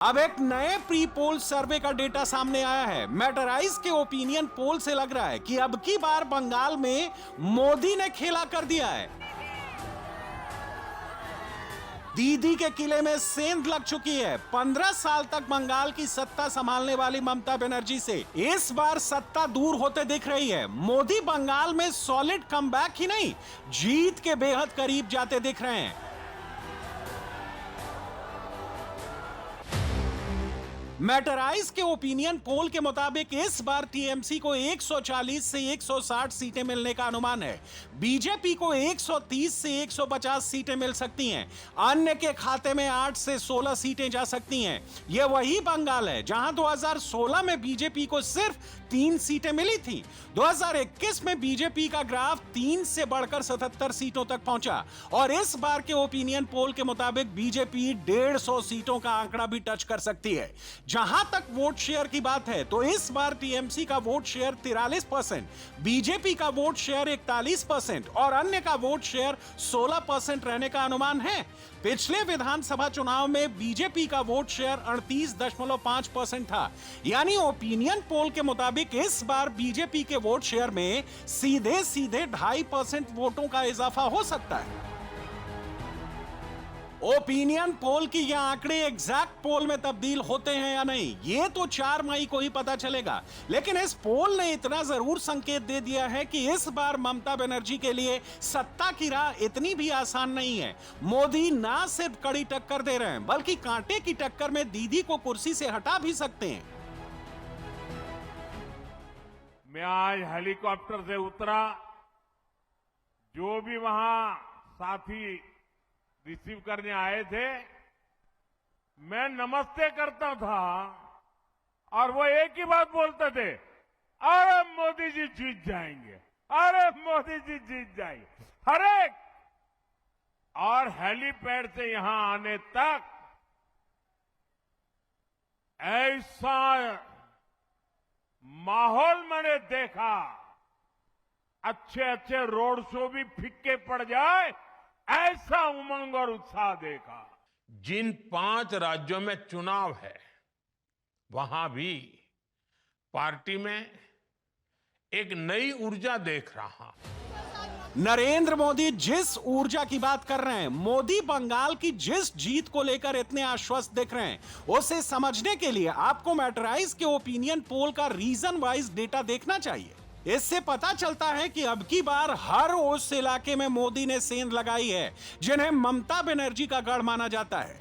अब एक नए प्री पोल सर्वे का डेटा सामने आया है। मैटराइज के ओपिनियन पोल से लग रहा है कि अब की बार बंगाल में मोदी ने खेला कर दिया है। दीदी के किले में सेंध लग चुकी है। 15 साल तक बंगाल की सत्ता संभालने वाली ममता बनर्जी से इस बार सत्ता दूर होते दिख रही है। मोदी बंगाल में सॉलिड कमबैक ही नहीं, जीत के बेहद करीब जाते दिख रहे हैं। मैटराइज के ओपिनियन पोल के मुताबिक इस बार टीएमसी को 140 से 160 सीटें मिलने का अनुमान है। बीजेपी को 130 से 150 सीटें मिल सकती हैं। अन्य के खाते में 8 से 16 सीटें जा सकती हैं। यह वही बंगाल है जहां 2016 में बीजेपी को सिर्फ 3 सीटें मिली थी। 2021 में बीजेपी का ग्राफ 3 से बढ़कर 77 सीटों तक पहुंचा और इस बार के ओपिनियन पोल के मुताबिक बीजेपी 150 सीटों का आंकड़ा भी टच कर सकती है। जहां तक वोट शेयर की बात है तो इस बार टीएमसी का वोट शेयर 43%, बीजेपी का वोट शेयर 41% और अन्य का वोट शेयर 16% रहने का अनुमान है। पिछले विधानसभा चुनाव में बीजेपी का वोट शेयर 38.5% था। यानी ओपिनियन पोल के मुताबिक इस बार बीजेपी के वोट शेयर में सीधे 2.5% वोटों का इजाफा हो सकता है। ओपिनियन पोल की ये आंकड़े एग्जैक्ट पोल में तब्दील होते हैं या नहीं, ये तो 4 मई को ही पता चलेगा। लेकिन इस पोल ने इतना जरूर संकेत दे दिया है कि इस बार ममता बनर्जी के लिए सत्ता की राह इतनी भी आसान नहीं है। मोदी ना सिर्फ कड़ी टक्कर दे रहे हैं बल्कि कांटे की टक्कर में दीदी को कुर्सी से हटा भी सकते हैं। मैं आज हेलीकॉप्टर से उतरा, जो भी वहां साथी रिसीव करने आए थे, मैं नमस्ते करता था और वो एक ही बात बोलते थे, अरे मोदी जी जीत जाएंगे, अरे मोदी जी जीत जाएंगे। हर एक और हेलीपैड से यहां आने तक ऐसा माहौल मैंने देखा, अच्छे अच्छे रोड शो भी फिक्के पड़ जाए ऐसा उमंग और उत्साह देखा। जिन 5 राज्यों में चुनाव है वहां भी पार्टी में एक नई ऊर्जा देख रहा। नरेंद्र मोदी जिस ऊर्जा की बात कर रहे हैं, मोदी बंगाल की जिस जीत को लेकर इतने आश्वस्त दिख रहे हैं, उसे समझने के लिए आपको मैटराइज के ओपिनियन पोल का रीजन वाइज डेटा देखना चाहिए। इससे पता चलता है कि अब की बार हर उस इलाके में मोदी ने सेंध लगाई है जिन्हें ममता बनर्जी का गढ़ माना जाता है।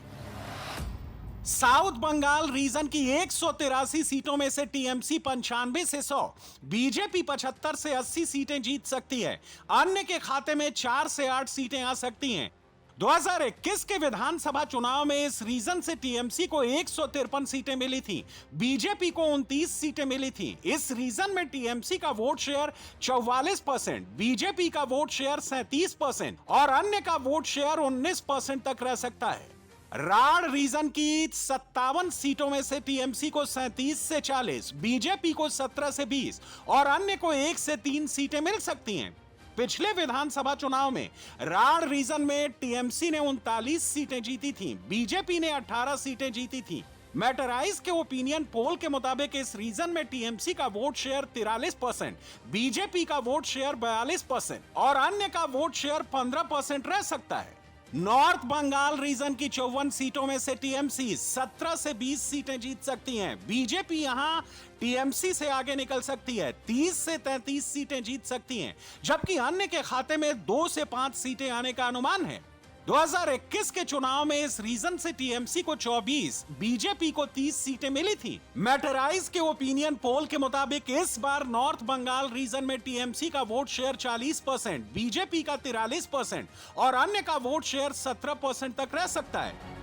साउथ बंगाल रीजन की 183 सीटों में से टीएमसी 95 से 100, बीजेपी 75 से 80 सीटें जीत सकती है। अन्य के खाते में 4 से 8 सीटें आ सकती हैं। 2021 के विधानसभा चुनाव में इस रीजन से टीएमसी को 153 सीटें मिली थी, बीजेपी को 29 सीटें मिली थी। इस रीजन में टीएमसी का वोट शेयर 44%, बीजेपी का वोट शेयर 37% और अन्य का वोट शेयर 19% तक रह सकता है। राढ़ रीजन की 57 सीटों में से टीएमसी को 37 से 40, बीजेपी को 17 से 20 और अन्य को 1 से 3 सीटें मिल सकती हैं। पिछले विधानसभा चुनाव में राढ़ रीजन में टीएमसी ने 39 सीटें जीती थीं, बीजेपी ने 18 सीटें जीती थीं। मैटराइज के ओपिनियन पोल के मुताबिक इस रीजन में टीएमसी का वोट शेयर 43%, बीजेपी का वोट शेयर 42% और अन्य का वोट शेयर 15% रह सकता है। नॉर्थ बंगाल रीजन की 54 सीटों में से टीएमसी 17 से 20 सीटें जीत सकती हैं। बीजेपी यहां टीएमसी से आगे निकल सकती है, 30 से 33 सीटें जीत सकती हैं, जबकि अन्य के खाते में 2 से 5 सीटें आने का अनुमान है। 2021 के चुनाव में इस रीजन से टीएमसी को 24, बीजेपी को 30 सीटें मिली थी। मैटराइज के ओपिनियन पोल के मुताबिक इस बार नॉर्थ बंगाल रीजन में टीएमसी का वोट शेयर 40%, बीजेपी का 43% और अन्य का वोट शेयर 17% तक रह सकता है।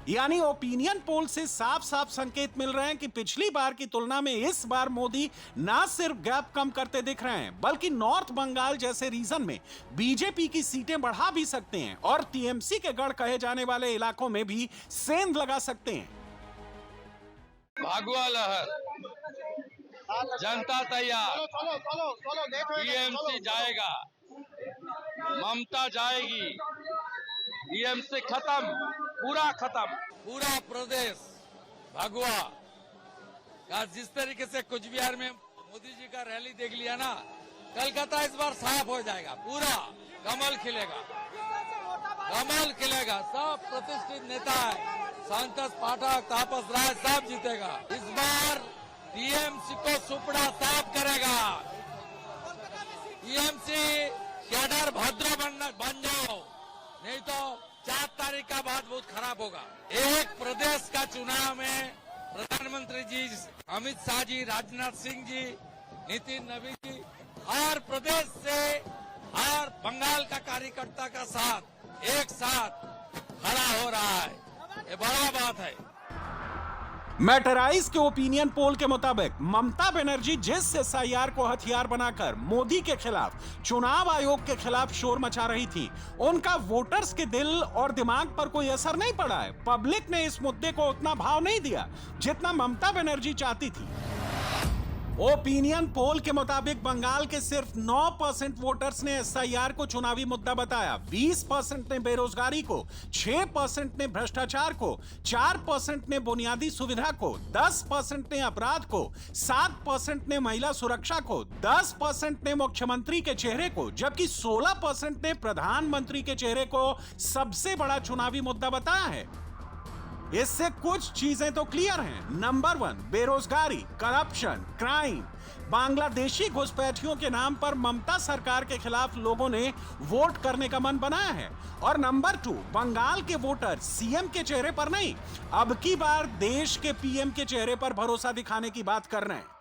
यानी ओपिनियन पोल से साफ साफ संकेत मिल रहे हैं कि पिछली बार की तुलना में इस बार मोदी ना सिर्फ गैप कम करते दिख रहे हैं बल्कि नॉर्थ बंगाल जैसे रीजन में बीजेपी की सीटें बढ़ा भी सकते हैं और टीएमसी के गढ़ कहे जाने वाले इलाकों में भी सेंध लगा सकते हैं। भागवा लहर, जनता तैयार, टीएमसी जाएगा, ममता जाएगी, टीएमसी खत्म, पूरा खत्म। पूरा प्रदेश भगवा का जिस तरीके से कुछ बिहार में मोदी जी का रैली देख लिया ना, कलकत्ता इस बार साफ हो जाएगा, पूरा कमल खिलेगा, कमल खिलेगा। सब प्रतिष्ठित नेता है, संतोष पाठक, तापस राय, सब जीतेगा। इस बार टीएमसी को सुपड़ा साफ करेगा। टीएमसी कैडर भद्र बन जाओ, नहीं तो 4 तारीख का बाद बहुत खराब होगा। एक प्रदेश का चुनाव में प्रधानमंत्री जी अमित शाह जी, राजनाथ सिंह जी, नितिन नवीन जी, हर प्रदेश से हर बंगाल का कार्यकर्ता का साथ एक साथ खड़ा हो रहा है, ये बड़ा बात है। मैटराइज के ओपिनियन पोल के मुताबिक ममता बनर्जी जिस एसआईआर को हथियार बनाकर मोदी के खिलाफ, चुनाव आयोग के खिलाफ शोर मचा रही थी, उनका वोटर्स के दिल और दिमाग पर कोई असर नहीं पड़ा है। पब्लिक ने इस मुद्दे को उतना भाव नहीं दिया जितना ममता बनर्जी चाहती थी। ओपिनियन पोल के मुताबिक बंगाल के सिर्फ 9% वोटर्स ने एसआईआर को चुनावी मुद्दा बताया, 20% ने बेरोजगारी को, 6% ने भ्रष्टाचार को, 4% ने बुनियादी सुविधा को, 10% ने अपराध को, 7% ने महिला सुरक्षा को, 10% ने मुख्यमंत्री के चेहरे को, जबकि 16% ने प्रधानमंत्री के चेहरे को सबसे बड़ा चुनावी मुद्दा बताया है। इससे कुछ चीजें तो क्लियर हैं। नंबर 1, बेरोजगारी, करप्शन, क्राइम, बांग्लादेशी घुसपैठियों के नाम पर ममता सरकार के खिलाफ लोगों ने वोट करने का मन बनाया है। और नंबर 2, बंगाल के वोटर सीएम के चेहरे पर नहीं, अब की बार देश के पीएम के चेहरे पर भरोसा दिखाने की बात कर रहे हैं।